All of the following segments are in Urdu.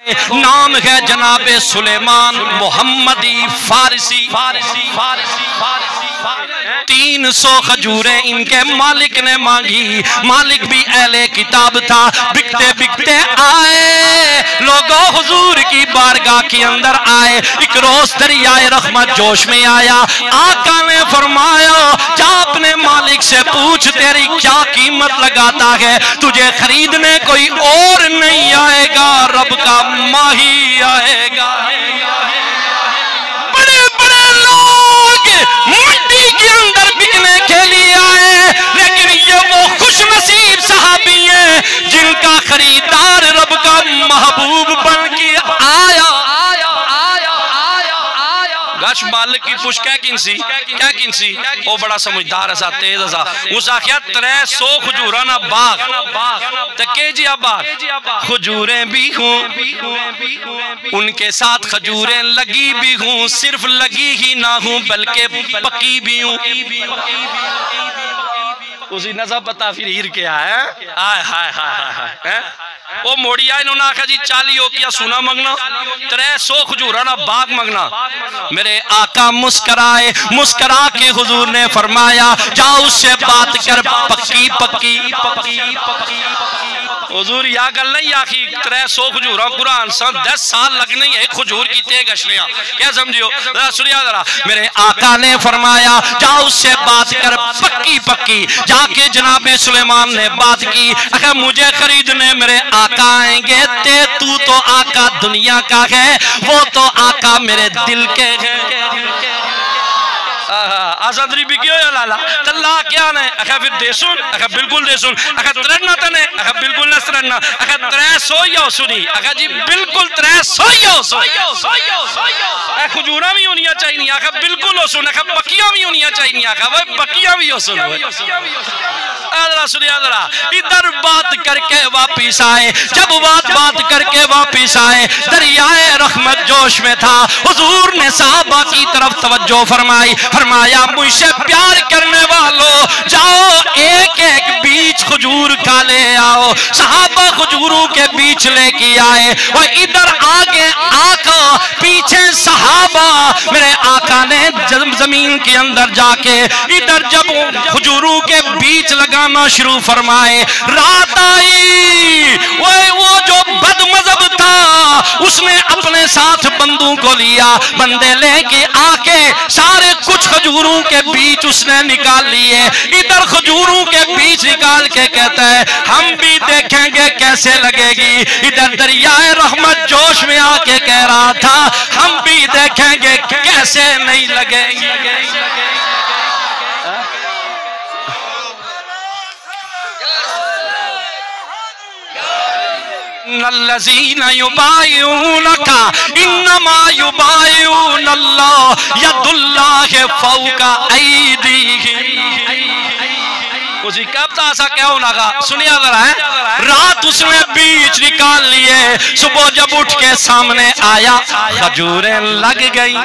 نام ہے جناب سلیمان محمدی فارسی 300 کھجوریں ان کے مالک نے مانگی. مالک بھی اہل کتاب تھا. بکتے بکتے آئے لوگوں حضور کی بارگاہ کے اندر آئے. ایک روز دریائے رحمت جوش میں آیا. آقا نے فرمایا جا اپنے مالک سے پوچھ تیری کیا قیمت لگاتا ہے, تجھے خریدنے کوئی اور نہیں آئے گا, رب کا ماہی آئے گا. بڑے بڑے لوگ منڈی کے اندر بکنے کے لیے آئے, لیکن یہ وہ خوش نصیب صحابی ہیں جن کا خریدار رب کا محبوب بن کے آیا. گاش مالک کی پوچھ کیا کنسی وہ بڑا سمجھدار ایسا تیز ایسا اس آخیات 300 کھجورانا باغ تکے جی باغ کھجوریں بھی ہوں ان کے ساتھ کھجوریں لگی بھی ہوں, صرف لگی ہی نہ ہوں بلکہ پکی بھی ہوں. اسی نظر پتا پھر ہیر کے آئے آئے ہائے ہائے ہائے وہ موڑی آئے انہوں نے آکھا جی 40 ہو کیا سونا مانگنا 300 کھجورانا باغ مانگنا. میرے آقا مسکرائے, مسکرا کے حضور نے فرمایا جاؤ اس سے بات کر پکی پکی. حضور یا گل نہیں آخی 300 کھجورہ قرآن سن 10 سال لگنے ایک کھجور کی تے گشنیاں کیا سمجھو ذرا سنیا ذرا. میرے آقا نے فرمایا جاؤ اس سے بات کر پکی پکی. جا کے جناب سلیمان نے بات کی. اگر مجھے خریدنے میرے آقا آئیں گے تو آقا دنیا کا ہے, وہ تو آقا میرے دل کے ہے. آزادری بھی کیوں یا لالا تلا کیا نے اکھا پھر دے سن اکھا بالکل دے سن اکھا ترنا تنے اکھا بالکل نہ ترنا اکھا 300 یا سنی اکھا جی بالکل 300 یا سنی اکھا کھجورہ بھی ہونیا چاہیے اکھا بالکل ہو سن اکھا پکیاں بھی ہونیا چاہیے اکھا پکیاں بھی ہو سن آدھرا سنی آدھرا ادھر بات کر کے واپس آئے. جب بات کر کے واپس آئے دریائے رحمت جوش میں تھا. حضور نے صحابہ کی طرف توجہ فرمایا مجھ سے پیار کرنے والوں جاؤ ایک ایک بیچ کھجور کھا لے آؤ. صحابہ کھجوروں کے بیچ لے کے آئے اور ادھر آگے آقا پیچھے صحابہ. میرے آقا نے زمین کے اندر جا کے ادھر جب کھجوروں کے بیچ لگانا شروع فرمائے. رات آئی وہ جو بد مذہب تھا اس نے اپنے ساتھ بندوں کو لیا. بندے لے کے آکے سارے کچھ کھجوروں کے بیچ اس نے نکال لیے. ادھر کھجوروں کے بیچ نکال کے کہتا ہے ہم بھی دیکھیں گے کیسے لگے گی. ادھر دریائے رحمت جوش میں آ کے کہہ رہا تھا ہم بھی دیکھیں گے کیسے نہیں لگے گی. الذین یبایعونک انما یبایعون اللہ ید اللہ فوق ایدیہم. اسی کب تا ایسا کیا ہونا گا سنیا ذرا ہے. رات اس نے بیچ نکال لیے. صبح جب اٹھ کے سامنے آیا کھجوریں لگ گئی.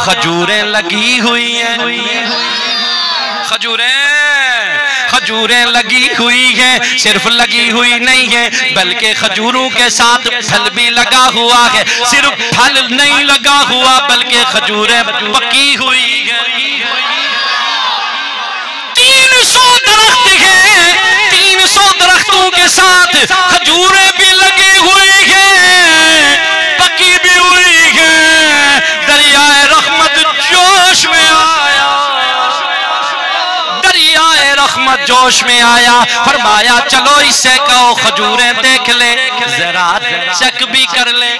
کھجوریں لگی ہوئی ہیں, کھجوریں لگی ہوئی ہیں. صرف لگی ہوئی نہیں ہے بلکہ کھجوروں کے ساتھ پھل بھی لگا ہوا ہے. صرف پھل نہیں لگا ہوا بلکہ کھجوریں پکی ہوئی ہیں. 300 درخت ہیں, 300 درختوں کے ساتھ کھجوریں بھی لگی ہوئی ہیں پکی بھی ہوئی ہیں. دریائے رحمت جوش میں آیا, دریائے رحمت جوش میں آیا. فرمایا چلو اس سے کہو کھجوریں دیکھ لے ذرا چک بھی کر لے,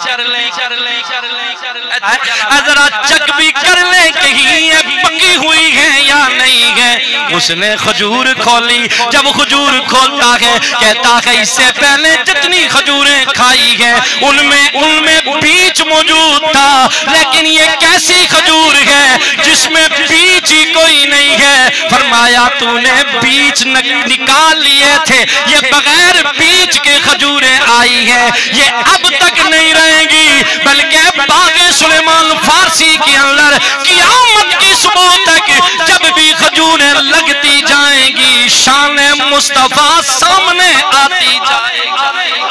ذرا چک بھی کر لے کہیں یہ پکی ہوئی ہے یا نہیں ہے. اس نے کھجور کھولی. جب کھجور کھولتا ہے کہتا ہے اس سے پہلے جتنی کھجوریں کھائی ہیں ان میں بیچ موجود تھا, لیکن یہ کیسی کھجور ہے جس میں بیچ ہی کوئی نہیں ہے. فرمایا تو نے بیچ نکال لیے تھے, یہ بغیر بیچ کے کھجوریں آئی ہیں. یہ اب تک نہیں رہیں گی بلکہ باغ سلیمان فارسی کے اندر قیامت کی صبح تک جب بھی کھجوریں لگتی جائیں گی شان مصطفیٰ سامنے آتی جائے گی.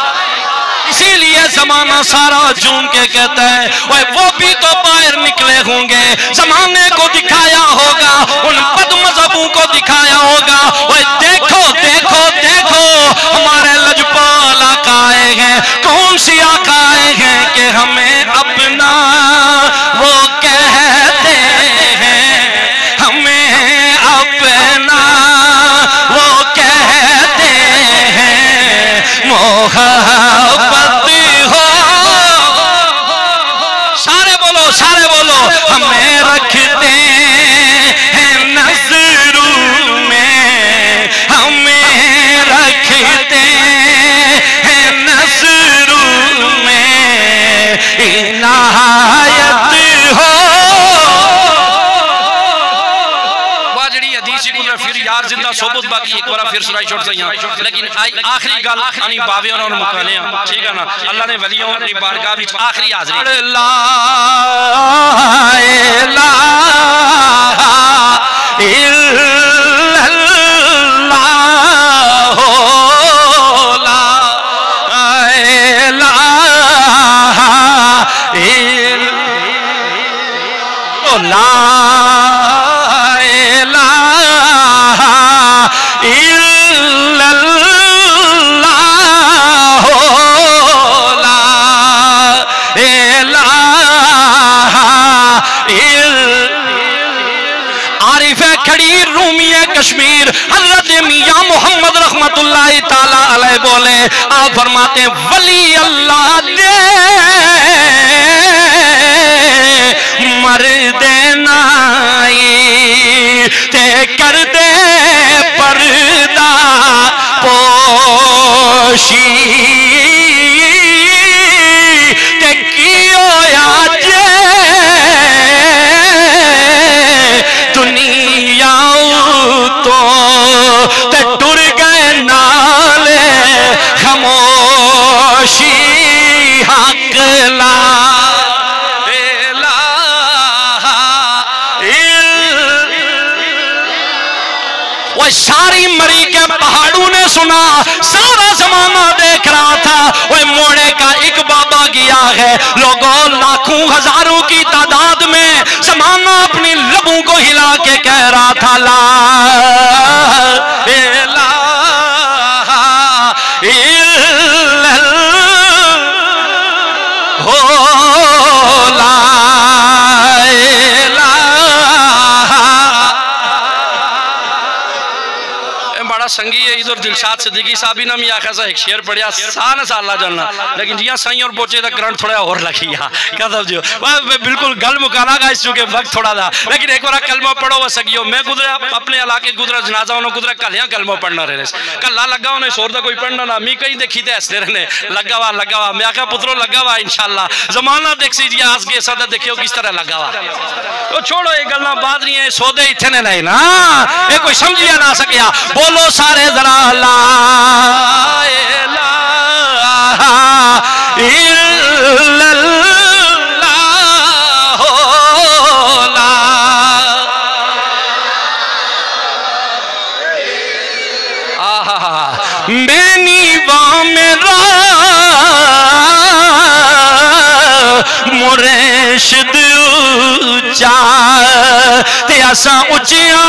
اسی لیے زمانہ سارا جھوم کے کہتا ہے وہ بھی تو باہر نکلے ہوں گے، زمانے کو دکھایا ہوگا، ان بد مذہبوں کو دکھایا ہوگا، دیکھو دیکھو دیکھو ہمارے لجپال آقا آئے ہیں، کون سی آقا آئے ہیں کہ ہمیں اپنا وہ کہتے ہیں، ہمیں اپنا وہ کہتے ہیں، محبت ہو سارے بولو ہمیں رکھتے ہیں نظروں میں، ہمیں رکھتے ہیں نظروں میں، عنایت ہو واجڑی حدیثی گزرا پھر یار زندہ صحبت باقی ایک بارہ پھر سنائی چھوڑ سیاں، لیکن آخری گل آنی باوے اور مکانے ہیں، ٹھیک ہے نا؟ اللہ نے ولیوں اپنی بارگاہ بھی آخری حاضری لا الہ الا اللہ لا الہ الا کشمیر حضرت میاں محمد رحمت اللہ تعالی علیہ بولے، آپ فرماتے ہیں ولی اللہ دے مرد نائی تے کر دے پردہ پوشی تے کیو یا جے دنیا تو ٹر گئے نالے خاموشی حق لا وہ ساری مری کے پہاڑوں نے سنا، سارا زمانہ دیکھ رہا تھا، وہ موڑے کا ایک بابا گیا ہے، لوگوں لاکھوں ہزاروں کی تعداد میں زمانہ اپنی لبوں کو ہلا کے کہہ رہا تھا لا الہ الا اللہ سنگی ہے ادھر دلشاد صدیقی صاحب ہی نامی آخر سا ایک شیر پڑھیا سانا سا اللہ جاننا، لیکن جیاں سائیں اور بوچے تک کرنٹ تھوڑا اور لگیا کیا سب جو بالکل گل مکانا گا اس چونکہ وقت تھوڑا دا، لیکن ایک بارہ کلمہ پڑھو وہ سگیو میں گزرے اپنے علاقے گزرے جنازہ انہوں گزرے کلیاں کلمہ پڑھنا رہے کلہ لگا انہیں سوردہ کوئی پڑھنا نا می کہیں دیکھی تے ایسے رہنے لگا ہوا میں آکھا پترو لگا ہوا انشاءاللہ زمانہ دیکھ سیجیے آس کے ساتھ دیکھیو کس طرح لگا ہوا تو چھوڑو ایک گلنا بات نہیں ہے سودے اتنے نہیں نا ایک کوئی سمجھیا نہ سکیا بولو سارے ذرا لا الہ الا اللہ میں نیواں میرا مرشد اچا تے اساں اچیاں